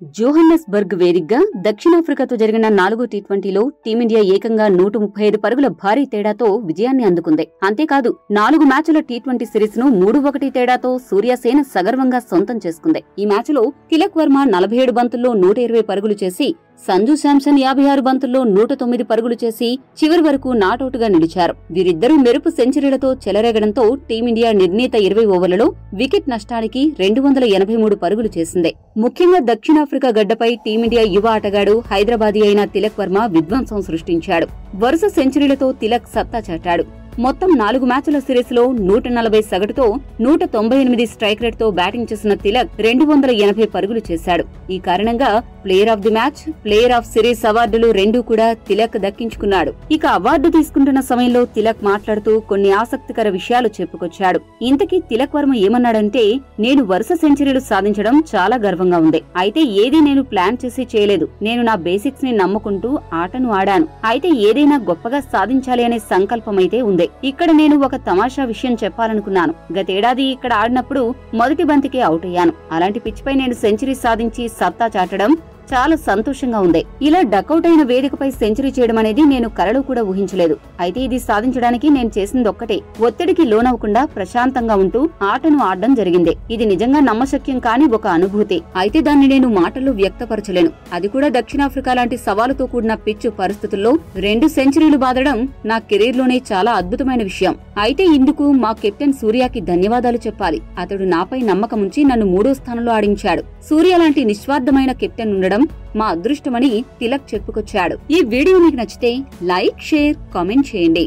Johannesburg వేదికగా దక్షిణాఫ్రికాతో జరిగిన 4వ టీ20లో టీమిండియా ఏకంగా 135 పరుగుల భారీ తేడాతో విజయాన్ని అందుకుంది. అంతేకాదు 4 మ్యాచుల టీ20 సిరీస్ ను 3-1 తేడాతో సూర్యసేన సగర్వంగా సొంతం చేసుకుంది. ఈ మ్యాచ్లో తిలక్ వర్మ 47 బంతుల్లో 120 పరుగులు చేసి, సంజు శాంసన్ 56 బంతుల్లో 109 పరుగులు చేసి చివరి వరకు నాటౌట్ గా నిలిచారు. వీరిద్దరూ మెరుపు సెంచరీలతో చెలరేగడంతో టీమిండియా నిర్ణీత 20 ఓవర్లలో వికెట్ నష్టానికి 283 పరుగులు చేసింది. ముఖ్యంగా దక్షిణాఫ్రికా గడ్డపై టీమిండియా యువ ఆటగాడు హైదరాబాదీ అయిన తిలక్ వర్మ విధ్వంసం సృష్టించాడు. వరుస సెంచరీలతో తిలక్ సత్తా చాటాడు. మొత్తం 4 మ్యాచుల సిరీస్ లో 140 సగటుతో 198 స్ట్రైక్ రేట్ తో బ్యాటింగ్ చేసిన తిలక్ 280 పరుగులు చేశాడు. ఈ కారణంగా player of the match, player of series అవార్డులు రెండూ కూడా తిలక్ దక్కించుకున్నాడు. ఇక అవార్డు తీసుకుంటున్న సమయంలో తిలక్ మాట్లాడుతూ కొన్ని ఆసక్తికర విషయాలు చెప్పుకొచ్చాడు. ఇంతకీ తిలక్ వర్మ ఏమన్నాడంటే, నేను వరుస సెంచరీలు సాధించడం చాలా గర్వంగా ఉంది. అయితే ఏదీ నేను ప్లాన్ చేసి చేయలేదు. నేను నా బేసిక్స్ ని నమ్ముకుంటూ ఆటను ఆడాను. అయితే ఏదైనా గొప్పగా సాధించాలి అనే సంకల్పమైతే ఉంది. ఇక్కడ నేను ఒక తమాషా విషయం చెప్పాలనుకున్నాను. గతేడాది ఇక్కడ ఆడినప్పుడు మొదటి బంతికే అవుట్ అయ్యాను. అలాంటి పిచ్ పై నేను సెంచరీ సాధించి సత్తా చాటడం చాలా సంతోషంగా ఉంది. ఇలా డకౌట్ అయిన వేదికపై సెంచరీ చేయడం అనేది నేను కలలో కూడా ఊహించలేదు. అయితే ఇది సాధించడానికి నేను చేసింది ఒక్కటే, ఒత్తిడికి లోనవ్వకుండా ప్రశాంతంగా ఉంటూ ఆటను ఆడడం జరిగింది. ఇది నిజంగా నమ్మశక్యం కాని ఒక అనుభూతి. అయితే దాన్ని నేను మాటల్లో వ్యక్తపరచలేను. అది కూడా దక్షిణాఫ్రికా లాంటి సవాలుతో కూడిన పిచ్ పరిస్థితుల్లో 2 సెంచరీలు బాదడం నా కెరీర్ లోనే చాలా అద్భుతమైన విషయం. అయితే ఇందుకు మా కెప్టెన్ సూర్యకి ధన్యవాదాలు చెప్పాలి. అతడు నాపై నమ్మకముంచి నన్ను 3వ స్థానంలో ఆడించాడు. సూర్య లాంటి నిస్వార్థమైన కెప్టెన్ ఉండడం మా అదృష్టమని తిలక్ చెప్పుకొచ్చాడు. ఈ వీడియో మీకు నచ్చితే లైక్, షేర్, కామెంట్ చేయండి.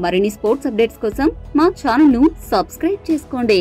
మరిన్ని స్పోర్ట్స్ అప్డేట్స్ కోసం మా ఛానల్ ను సబ్స్క్రైబ్ చేసుకోండి.